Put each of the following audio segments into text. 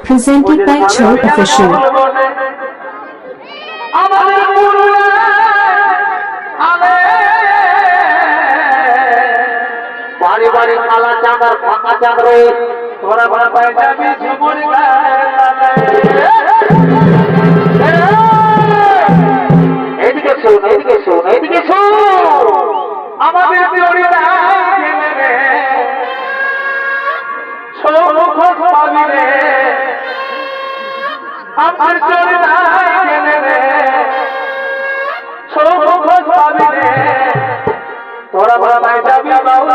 Presented by Cho Official. বাড়ি বাড়ি কালা চাঁদ আর ফাঁকা চাঁদ রে তোরা বড় পায়ে যাবি ঝুমুর এদিকে শোন এদিকে শোন এদিকে শোন আমাদের বিরোধীরা গেলে রে সমুখ পাবি রে আমার চরিতা গেলে রে সমুখ পাবি রে তোরা বড় পায়ে যাবি বাউল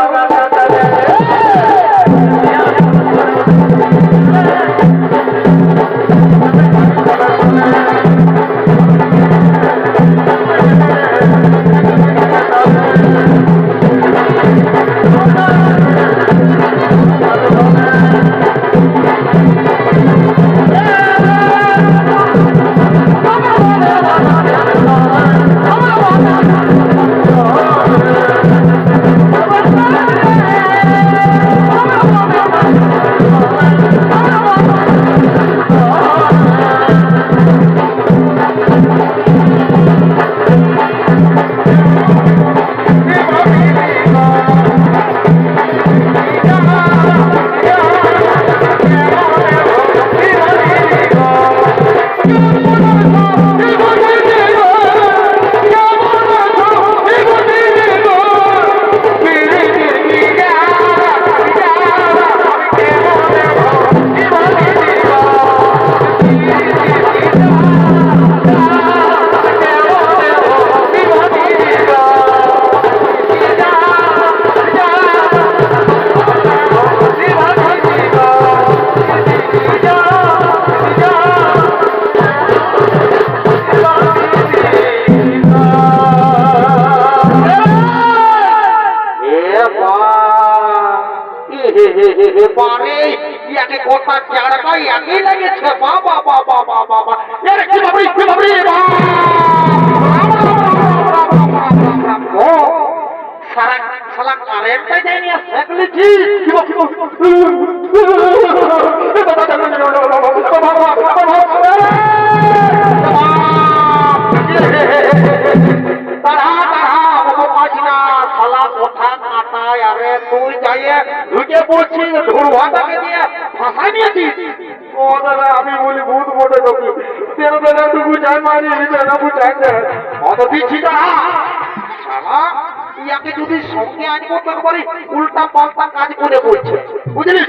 আমি বলি ভূত মোটে ঢুকি তেরো বেলা টুকু যাই মারি বেলা বুঝাই অত দিচ্ছি না ইয়াকে যদি সঙ্গে আনবো তারপরে উল্টা পাল্টা কাজ করে বলছে বুঝলিস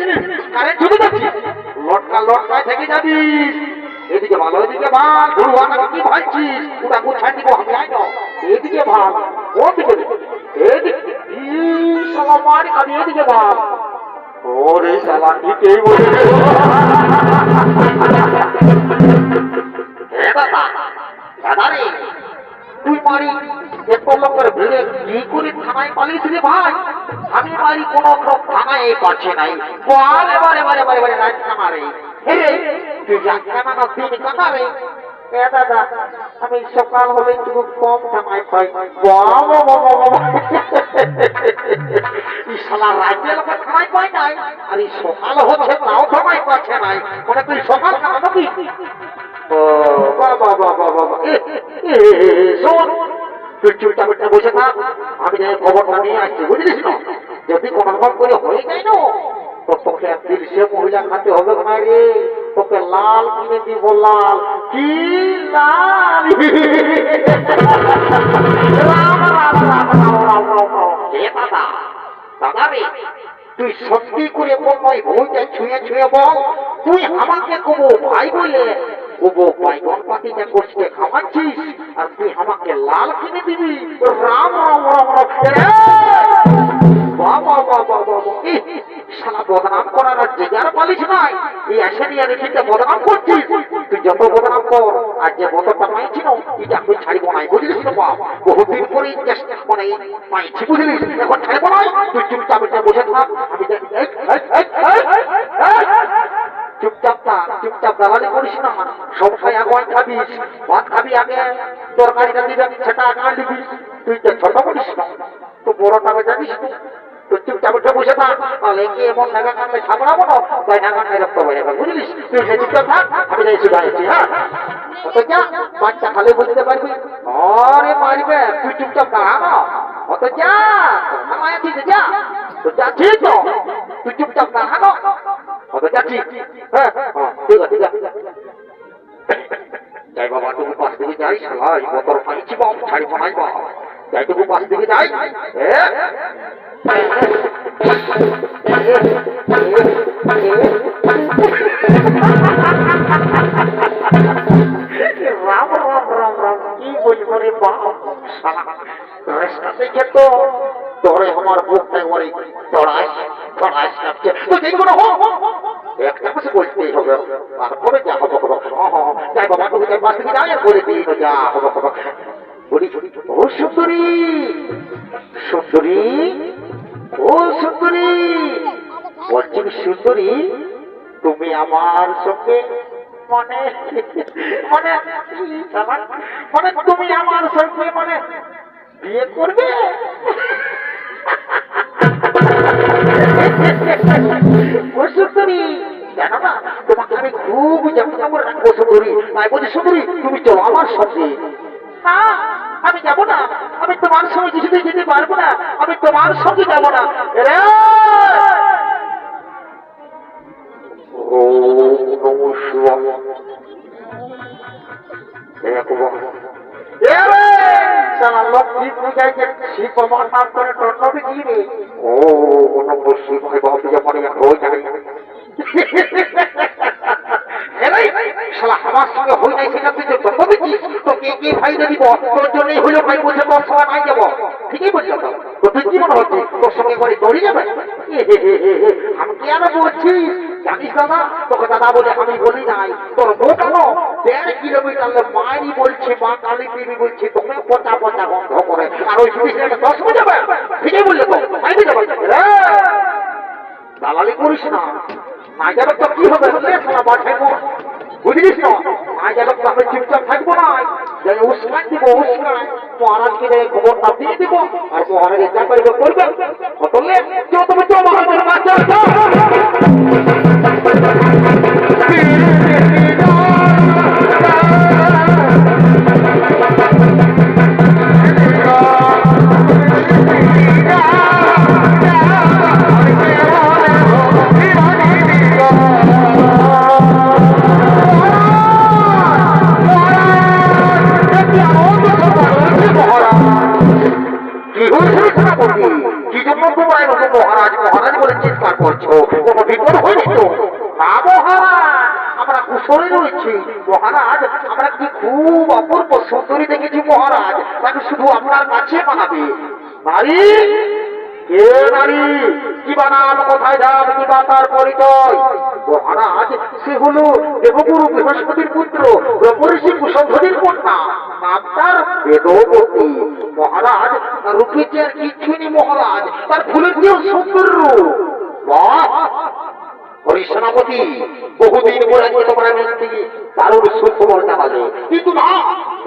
কারেন্ট চলে যাচ্ছে লটকা লটকায় থেকে যাবি এদিকে ভালো এদিকে ভাগ ধুরুয়াটাকে কি ভাবছিস ওটা গুছাই দিব আমি আইনো এদিকে ভাগ ওদিকে এদিকে সবার মারি আমি এদিকে ভাগ ওরে শালা ঠিকই বলে দাদারে তুই মারি এত লোকের ভিড়ে কি করে থানায় পালিস রে ভাই আমি মারি কোনো লোক থানায় পাচ্ছে নাই বল এবারে এবারে এবারে এবারে রাত মারে তুই জানা না দিন কাটা রে দাদা আমি সকাল হলে একটু কম থানায় পাই শালা রাতে লোক থানায় পাই নাই আর এই সকাল হচ্ছে তাও থানায় পাচ্ছে নাই মানে তুই সকাল খানা নাকি ও বাবা বাবা বাবা শোন তুই চুলটা বেটা বসে থাক আমি যাই খবরটা নিয়ে আসছি বুঝলিস না যদি কোনো রকম করে হয়ে যায় না তো তোকে একদিন সে মহিলা খাতে হবে না রে তোকে লাল কিনে দিব লাল কি লাল দাদা রে তুই সত্যি করে বল নয় বইটা ছুঁয়ে ছুঁয়ে বল তুই আমাকে কবো ভাই বলে কবো বাইগন পাতিটা করতে খাওয়াচ্ছিস আর তুই আমাকে লাল কিনে দিবি রাম রাম রাম রাম বাবা বাবা বাবা শালা বদনাম করার আর জেগার পালিস নাই এই এশিয়ানিয়া রেখিতে বদনাম করছিস তুই যত বদনাম কর আর যে বদরটা পাইছি না এটা আমি ছাড়িব নাই বুঝলিস না বাপ বহুদিন পরে মানে পাইছি বুঝলিস এখন ছাড়িব নাই তুই চুপচাপ এটা বসে থাক আমি চুপচাপ থাক চুপচাপ দালালি করিস না সব খাই আগে খাবিস ভাত খাবি আগে তরকারিটা দিবি সেটা আগে দিবি তুই তো ছোট বলিস না, তো বড়টাকে জানিস না, তুই চুপচাপ উঠে বসে থাক, তাহলে কি এমন নাগা কান্ডে ছাপড়াবো না, তাই নাগা কান্ডে রক্ত বয়ে যাবে, বুঝলিস? তুই সে চুপচাপ থাক, আমি যাই শুধু আসছি, হ্যাঁ? অত যা, বাচ্চা খালি বুঝতে পারবি, আরে মারবে, তুই চুপচাপ দাঁড়া না, অত যা, আমার আছিস যা, তো যাচ্ছিস তো, তুই চুপচাপ দাঁড়া না, অত যাচ্ছি, হ্যাঁ, ঠিক আছে, ঠিক আছে। যাই বাবা, তুমি পাশ থেকে যাই, শালা এই বতর পাইছি বাপ, ছাড়ি বানাই বাপ, যাই তুমি পাশ থেকে যাই, রাম রাম রাম রাম, কি বলবো রে বাপ, শালা রাস্তা দেখে তো তোরে আমার বুকটা একবারে দড়াস দড়াস কাঁপছে, তো যেই কোনো হোক একটা কিছু বলতেই হবে, তারপরে যা হবো হবো, যাই বাবা, তুমি যাই পাশ থেকে যাই, আর বলে দিই যা হবো হবো, বলি ও সুন্দরী, সুন্দরী, ও সুন্দরী, বলছি সুন্দরী, তুমি আমার সঙ্গে মানে মানে মানে তুমি আমার সঙ্গে মানে বিয়ে করবে? ও সুন্দরী, জানো না তোমাকে আমি খুব যত্ন করে রাখবো সুন্দরী, তাই বলছি সুন্দরী তুমি চলো আমার সঙ্গে। না, আমি যাবো না, আমি তোমার সঙ্গে কিছুতেই যেতে পারবো না, আমি তোমার সঙ্গে যাবো না। ও নমস্কার, লক্ষ্মী পূজায় যে শিব আমার নাম করে টন্নবি কি রে? ও নমস্কার শিব ভাই বাবু যেমন হয়ে যাবে, আমার সঙ্গে হয়ে যায় সেটা তুই যে টন্নবি তোকে কি ভাই দেবি, তোর জন্যই হইলো ভাই, বলছে তোর সঙ্গে নাই যাবো, ঠিকই বলছো তো, তো তুই কি মনে হচ্ছে তোর সঙ্গে করে দৌড়ে যাবে? আমি কি আর বলছিস জানিস দাদা, তোকে দাদা বলে আমি বলি নাই, তোর মুখ হলো 1.5 কিলোমিটার মায়েরই বলছে, মা কালী দেবী বলছে, তোকে পচা পচা গন্ধ করে, আর ওই 10 বজে যাবে, ঠিকই বললে তো, মাইতে যাবে, দালালি করিস না, না যাবে তো কি হবে, বাছাই কর, বুঝলিস না, না যাবে তো আমি চুপচাপ থাকবো না, যাই উস্কান দিব, উস্কান মহারাজকে যাই খবরটা দিয়ে দিব, আর মহারাজ যা করবে করবে, বললে তুমি তো মহারাজের বাচ্চা কি জন্য তোমরা এরকম মহারাজ মহারাজ বলে চিৎকার করছো, কোনো বিপদ হয়নি তো? না মহারাজ, আমরা কুশলে রয়েছি মহারাজ, আমরা কি খুব অপূর্ব সুন্দরী দেখেছি মহারাজ, তাকে শুধু আপনার কাছে বানাবে। নারী, কে নারী, কি বানাম, কোথায় যান, কি বা তার পরিচয়? মহারাজ, সে হলো দেবগুরু বৃহস্পতির পুত্র ব্রহ্মর্ষি কুশধ্বনির কন্যা, নাম তার বেদবতী। মহারাজ, তার রূপে যে আর কিছুই নেই মহারাজ, তার ফুলের চেয়েও সুন্দর রূপ। সেনাপতি, বহুদিন পরে আজকে তোমার আমি দারুণ সুখবর জানালে, কিন্তু না,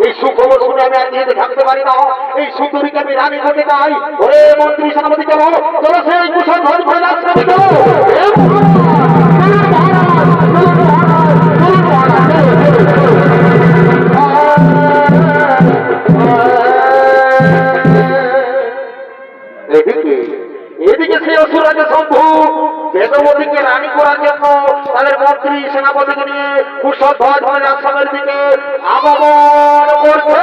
এই সুখবর শুনে আমি আজকে থাকতে পারি না, এই সুন্দরীকে আমি রানী হতে চাই। ওরে মন্ত্রী সেনাপতি, চলো চলো, সেই কুশল ধ্বজ ভয় লাগছে, চলো এদিকে সেই অসুরাজ শম্ভু বেদবতীকে রানী করার জন্য তাদের মন্ত্রী সেনাপতিকে নিয়ে কুশধ্বজ ভয় আশ্রমের দিকে আগমন করছে।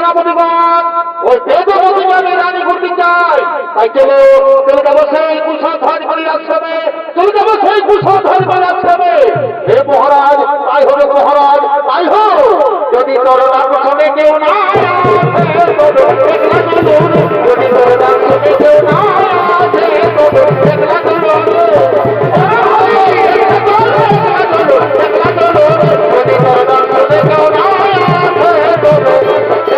সেনাপতিগণ ওই বেদবতীকে আমি রানী করতে চাই। তাই চলো চলে যাবো সেই কুশধ্বজ বলির আশ্রমে, চলে যাবো সেই কুশধ্বজ বলির আশ্রমে। হে মহারাজ, তাই হবে মহারাজ, তাই হোক। যদি তোর দর্শনে কেউ না আসে, যদি তোর দর্শনে কেউ না আসে, একলা চলো, যদি তোর দর্শনে কেউ না আসে,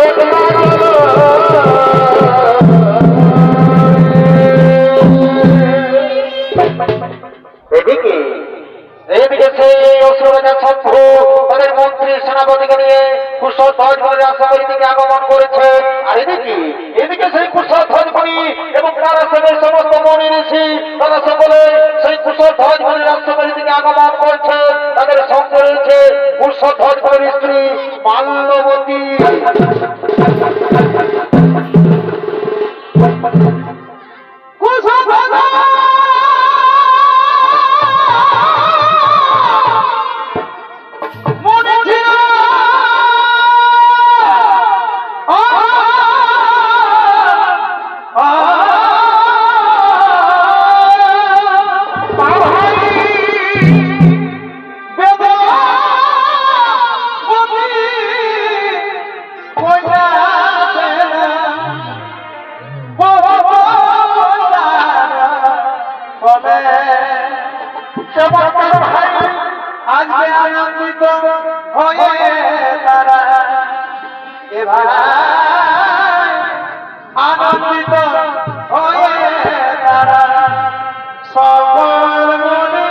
একলা চলো। এদিকে এদিকে সেই অসুররাজা শম্ভু তাদের মন্ত্রী সেনাপতিকে নিয়ে কুশধ্বজ বলির আশ্রমের দিকে আগমন করেছে। আর এদিকে সেই কুশধ্বজ বলি এবং তারা সঙ্গে সমস্ত মনি ঋষি তারা সকলে সেই কুশধ্বজ বলির আশ্রমের দিকে আগমন করছে। তাদের সঙ্গে রয়েছে কুশধ্বজ বলির স্ত্রী মাল্যবতী। আজকে আনন্দিত হয়ে তারা এবার আনন্দিত হয়ে তারা সকল মনে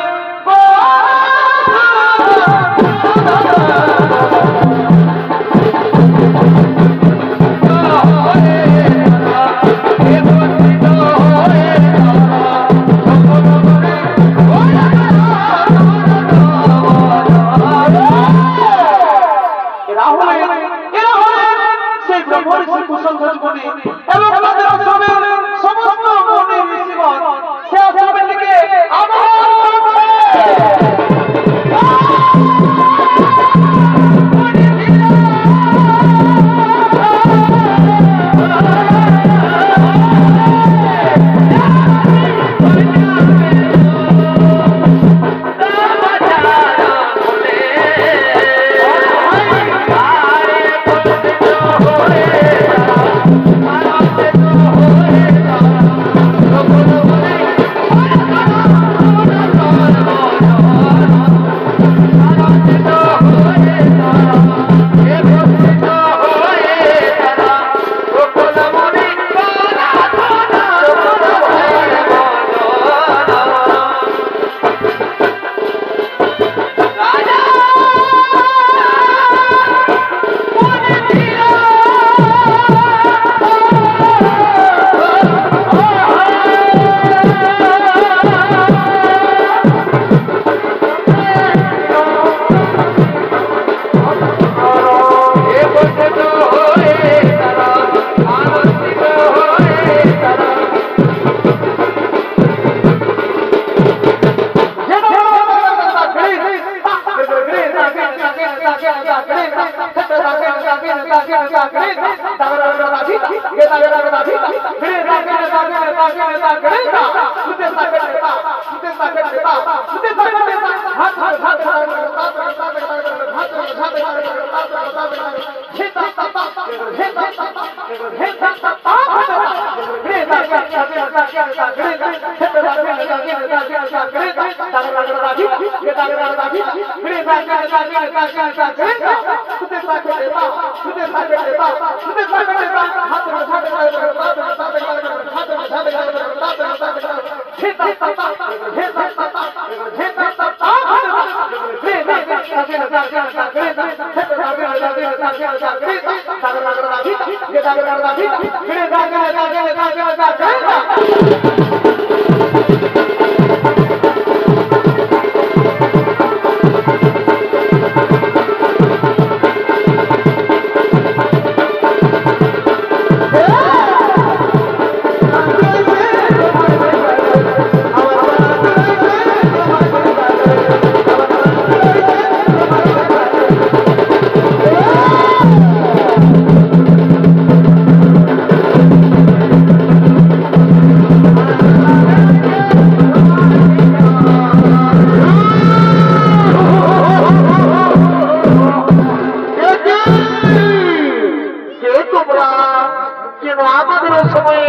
যেন আমাদের সময়ে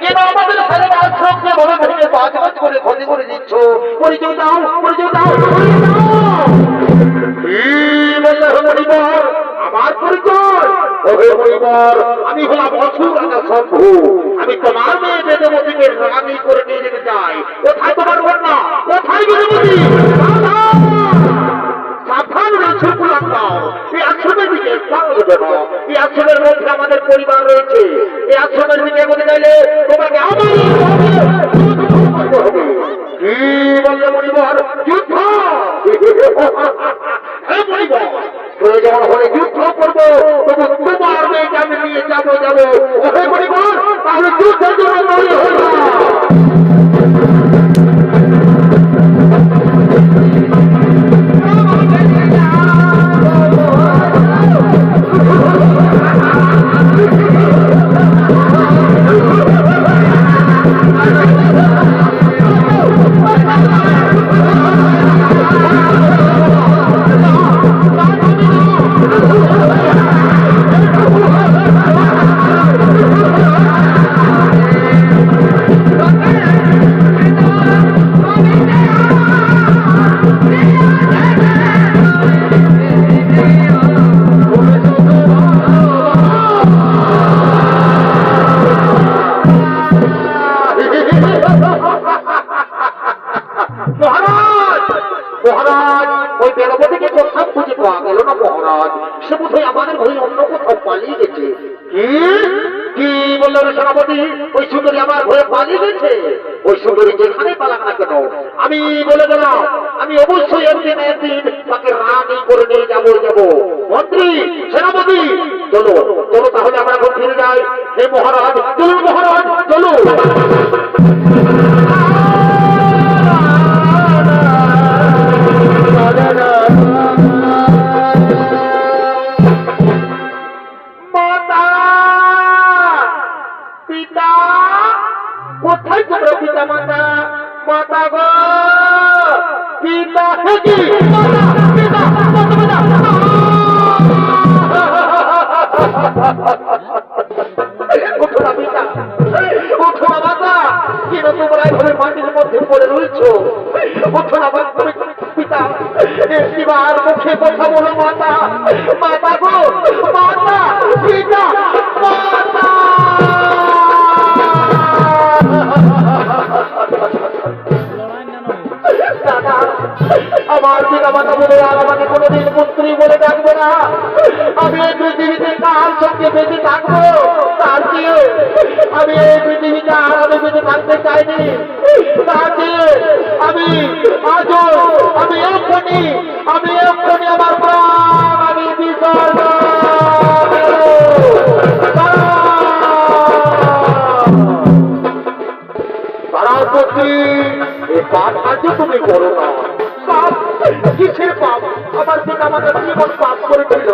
যেন আমাদের ছেলেরা আশ্রমকে বলে ভেঙে বাজবাজ করে ক্ষতি করে দিচ্ছ। পরিচয় দাও, পরিচয় দাও, পরিচয় দাও। পরিবার আমার পরিচয়, ওহে পরিবার, আমি হলাম অসুর রাজা শম্ভু। আমি তোমার মেয়ে বেদবতীকে রানী করে নিয়ে যেতে চাই। কোথায় তোমার কন্যা? কোথায় বেদবতী? সাবধান রাজকুল আঙ্গাও, এই আশ্রমের দিকে স্থান দেবে না। এই আশ্রমের মধ্যে আমাদের পরিবার রয়েছে। এই আশ্রমের দিকে এগোতে চাইলে তোমাকে আমার কি বললে পরিবার? যুদ্ধ! হ্যাঁ পরিবার, প্রয়োজন হলে যুদ্ধ করবো, তবু তোমার মেয়েকে আমি নিয়ে যাবো। ওহে পরিবার, তাহলে যুদ্ধের জন্য তৈরি হল। মহারাজ, ওই বেদবতীকে কোথাও খুঁজে পাওয়া গেল না মহারাজ। সে বোধহয় আমাদের ঘরে অন্য কোথাও পালিয়ে গেছে। কি বললো সেনাপতি? ওই সুন্দরী আমার ঘরে পালিয়ে গেছে? ওই সুন্দরী যেখানে পালাক না কেন, আমি বলে গেলাম, আমি অবশ্যই একদিন তাকে রানী করে নিয়ে যাবো। মন্ত্রী, সেনাপতি, চলো চলো, তাহলে আমরা এখন ফিরে যাই। হে মহারাজ, চলুন মহারাজ, চলুন। কোথায় তোমরা পিতা মাতা? মাতা গো, পিতা, ওঠো না পিতা, ওঠো না মাতা, কেন তোমরা এইভাবে মাটির মধ্যে পড়ে রয়েছ? ওঠো না পিতা, একটিবার মুখে কথা বলো মাতা। মাতা গো, মাতা, পিতা, মাতা। দাদা, আমার পিতা মাতা বলে আর আমাকে কোনোদিন পুত্রী বলে ডাকবে না। আমি এই পৃথিবীতে কার সঙ্গে বেঁচে থাকবো? তার চেয়ে আমি এই পৃথিবীতে আর আমি বেঁচে থাকতে চাইনি। তার চেয়ে আমি আজও, আমি এক্ষুনি আমার প্রাণ আমি বিসর্জন। পাপ আজও তুমি করো না। পাপ কিসের পাপ? আমার পিতা মাতার জীবন পাপ করেছিল,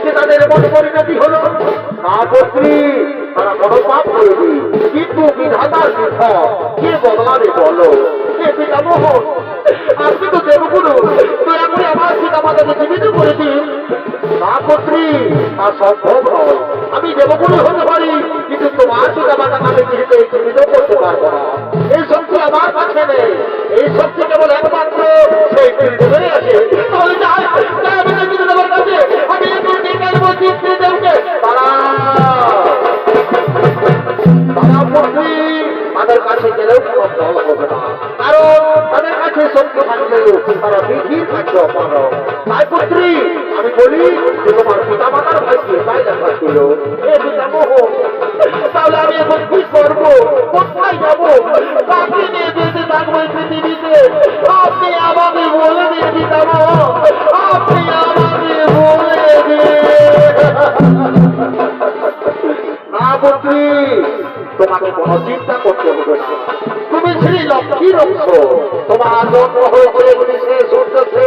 যে তাদের মন পরিণতি হলো না পুত্রী, তারা বড় পাপ করেনি। কিন্তু বিধাতার বিধা কে বদলাবে বলো? কে পিতামহ, আপনি তো দেবগুরু, দয়া করে আমার পিতা মাতাকে জীবিত করে দিন। না পুত্রী, তা সম্ভব নয়। আমি দেবগুরু হতে পারি, কিন্তু তোমার পিতা মাতাকে আমি জীবিত করতে পারবো না। এই শক্তি আমার কাছে নেই। এই শক্তি কেবল একমাত্র সেই ত্রিদেবেরই আছে। তাহলে আমি ত্রিদেবের কাছে আমি ত্রিদেবকে তাদের কাছে গেলেও কোনো ফল হবে না, কারণ তাদের কাছে শক্তি থাকলেও তারা বিধির কার্য পারো। তাই পুত্রী, আমি বলি যে তোমার পিতা মাতার ভাইকে তাই দেখা ছিল। এ পিতামহ, তাহলে আমি এখন কি করবো? কোথায় যাবো? কাকে নিয়ে যেতে থাকবো পৃথিবীতে? আপনি আমাকে বলে দিন পিতামহ, আপনি আমাকে বলে দিন। না পুত্রী, তোমাকে কোনো চিন্তা করতে হবে না। তুমি শ্রী লক্ষ্মীর অংশ, তোমার জন্ম হয়ে শেষ হচ্ছে।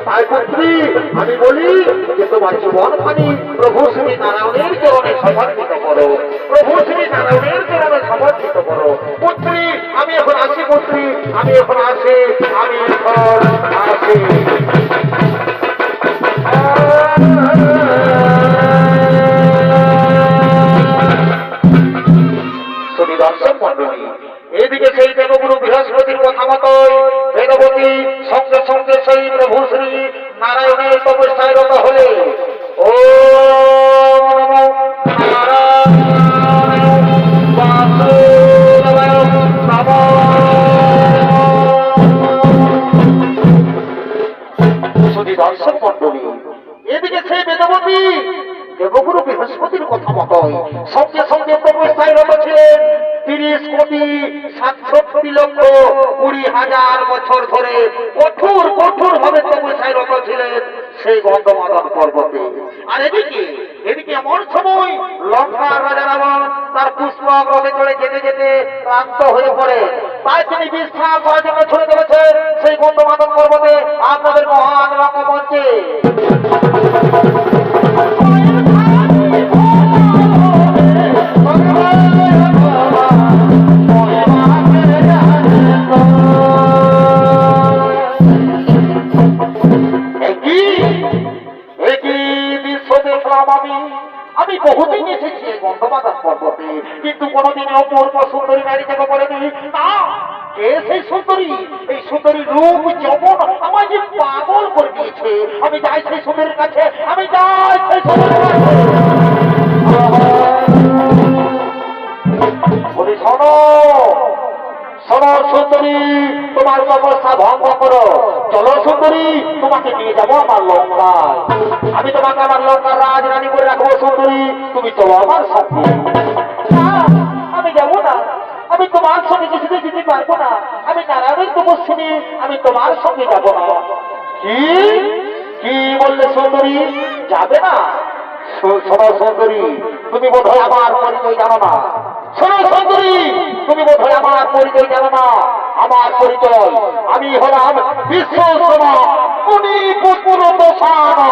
তাই পুত্রী, আমি বলি যে তোমার জীবন খানি প্রভু শ্রী নারায়ণের চরণে সমর্পিত করো। প্রভু শ্রী নারায়ণের চরণে সমর্পিত করো। পুত্রী, আমি এখন আসি। পুত্রী, আমি এখন আসি। এদিকে সেই দেবগুরু বৃহস্পতির কথা মতোই বেদবতী সঙ্গে সঙ্গে সেই প্রভু শ্রী নারায়ণের তপস্যায় রত হলে ও নমো নারায়ণ বাসুদেবায় নমঃ। শুধু দর্শক মন্ডলী, এদিকে সেই বেদবতী দেবগুরু বৃহস্পতির কথা মতোই সঙ্গে সঙ্গে তপস্যায় রত ছিলেন 30,67,20,000 বছর ধরে কঠোর ভাবে তপস্যায় রত ছিলেন সেই গন্ধমাদন পর্বতে। আর এদিকে এমন সময় লঙ্কার রাজা রাবণ তার পুষ্পক রথে চড়ে যেতে যেতে ক্লান্ত হয়ে পড়ে, তাই তিনি বিশ্রাম করার জন্য ছুটে চলেছেন সেই গন্ধমাদন পর্বতে আপনাদের মহান রঙ্গমঞ্চে। আমি বহুদিন এসেছি এই গন্ধমাদন পর্বতে, কিন্তু কোনদিন অপূর্ব সুন্দরী নারী থেকে বলেনি না। কে সেই সুন্দরী? এই সুন্দরী রূপ যৌবন আমায় যে পাগল করে দিয়েছে। আমি যাই সেই সুন্দরীর কাছে, আমি যাই সেই সুন্দরীর কাছে। বলি শোনো শোনো সুন্দরী, তোমার তপস্যা ভঙ্গ করো। চলো সুন্দরী, তোমাকে নিয়ে যাবো আমার লঙ্কায়। আমি তোমাকে আমার লঙ্কার রাজরানী করে রাখবো। সুন্দরী, তুমি চলো আমার সঙ্গে। আমি যাবো না, আমি তোমার সঙ্গে কিছুতে যেতে পারবো না। আমি নারায়ণের তপস্বিনী, আমি তোমার সঙ্গে যাবো না। কি কি বললে সুন্দরী? যাবে না? শোনো সুন্দরী, তুমি বোধহয় আমার পরিচয় জানো না। শোনো সুন্দরী, তুমি বোধহয় আমার পরিচয় জানো না। আমার পরিচয়, আমি হলাম বিশ্বসমা মুনি পুত্র দশানা।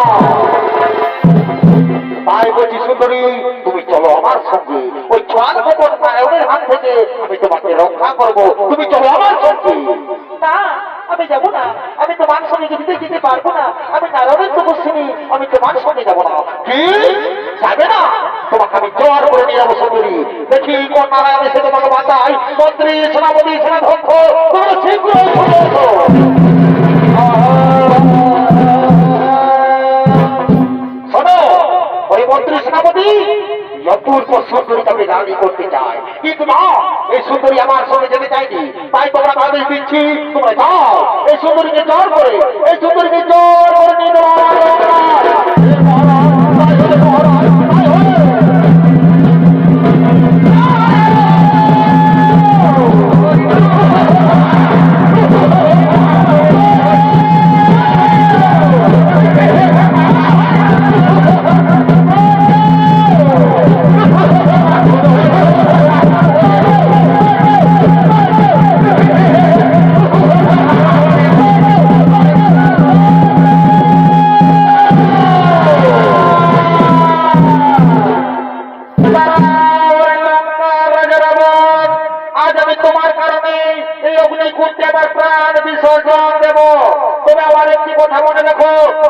তাই বলছি সুন্দরী, তুমি চলো আমার সঙ্গে। ওই চাল মতন নারায়ণের হাত থেকে আমি তোমাকে রক্ষা করবো। তুমি চলো আমার সঙ্গে। না, আমি যাবো না। আমি তোমার সঙ্গে যেতে পারবো না। আমি নারায়ণের তপস্বিনী, আমি তোমার সঙ্গে যাবো না। কি যাবে না? তোমাকে আমি জোয়ার করে নিয়ে যাবো সুন্দরী। দেখি কোন নারায়ণ এসে তোমাকে বাঁচাই। মন্ত্রী, সেনাপতি, সেনাধ্যক্ষ, তোমরা শীঘ্র শোনো। ওই মন্ত্রী সেনাপতি অপূর্ব সুন্দরীকে রানী করতে চায়, কিন্তু না, এই সুন্দরী আমার সঙ্গে যেতে চাইনি। তাই তোমরা আদেশ দিচ্ছি, তোমরা যাও এই সুন্দরীকে জোর করে, এই সুন্দরীকে জোর করে নিয়ে যাও।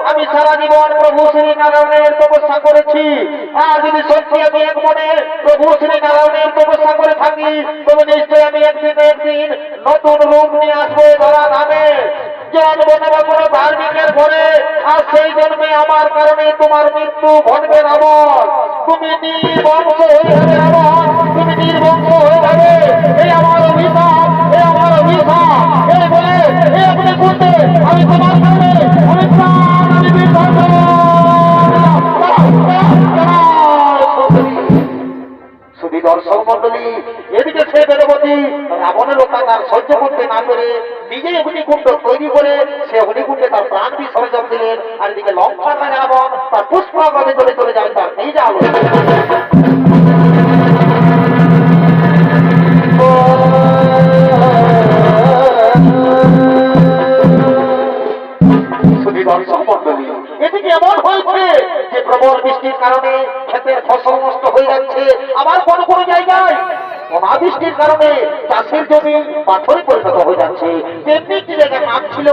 আমি সারা জীবন প্রভু শ্রী নারায়ণের তপস্যা করেছি। আর যদি সত্যি আমি এক মনে প্রভু শ্রী নারায়ণের তপস্যা করে থাকি, তবে নিশ্চয়ই আমি একদিন নতুন রূপ নিয়ে আসবো ধরা ধামে। জন্ম নেওয়া কোনো ধার্মিকের ঘরে, আর সেই জন্মে আমার কারণে তোমার মৃত্যু ঘটবে রাবণ। তুমি নির্বংশ হয়ে যাবে রাবণ, তুমি নির্বংশ হয়ে যাবে। এই আমার অভিশাপ, এই আমার অভিশাপ। এই বলে এই আপনি বলতে আমি তোমার সামনে আমি প্রাণ আমি বিসর্জন। শুধু দর্শক মন্ডলী, এদিকে সে বেদবতী রাবণের অত্যাচার সহ্য করতে না পেরে নিজেই অগ্নিকুণ্ড তৈরি করে সে অগ্নিকুণ্ডে তার প্রাণ বিসর্জন দিলেন। আর এদিকে লঙ্কার রাজা রাবণ তার পুষ্পরাগে চলে যায় তার নিজ আলো। এদিকে এমন হয়েছে যে প্রবল বৃষ্টির কারণে ক্ষেতের ফসল নষ্ট হয়ে যাচ্ছে। আবার কোন কোন জায়গায় অনাবৃষ্টির কারণে চাষের জমি পাথরে পরিণত হয়ে যাচ্ছে। তেমনি একটি জায়গার নাম ছিল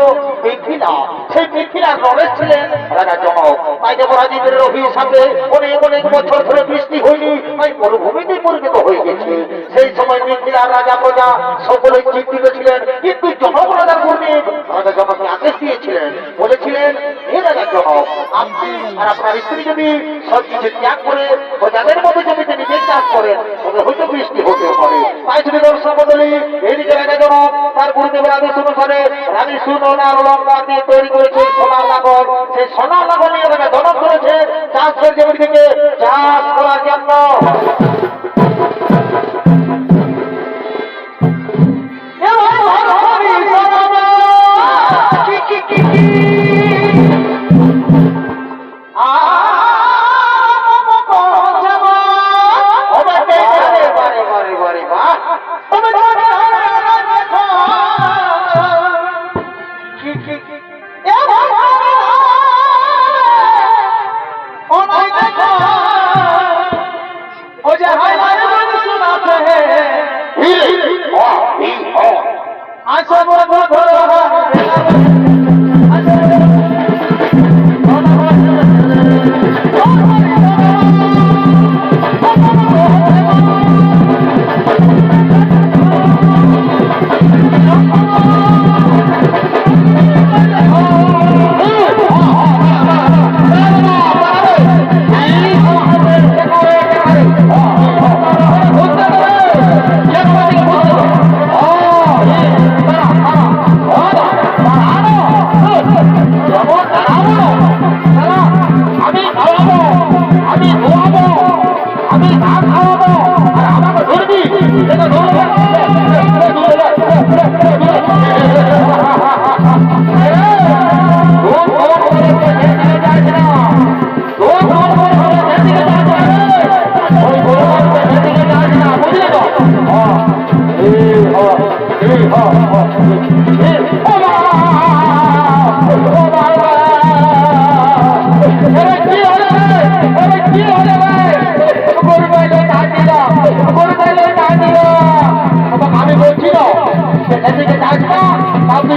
মিথিলা। সেই মিথিলার নরেশ ছিলেন রাজা জনক। তাই দেবরাজের অভিশাপে অনেক বছর ধরে বৃষ্টি হয়নি, তাই মরুভূমিতে পরিণত হয়ে গেছে। সেই সময় মিথিলা আর রাজা প্রজা সকলেই চিন্তিত ছিলেন, কিন্তু জনক রাজার গুরুদেব রাজা জনককে আদেশ দিয়েছিলেন, বলেছিলেন হে রাজা জনক, আপনি আর আপনার স্ত্রী যদি সব কিছু ত্যাগ করে প্রজাদের মধ্যে জমিতে নিজের চাষ করেন তবে হয়তো বৃষ্টি হতে পারে। তাই যদি দর্শক মন্ডলী এইদিকে রাজা জনক তার গুরুদেবের আদেশ অনুসারে রানী সুনয়নার অলঙ্কার দিয়ে তৈরি করেছে সোনার লাগর, সেই সোনার লাগর নিয়ে রাজা জনক করেছে চাষের জমির দিকে চাষ করার জন্য। আমি বলছি না আপনি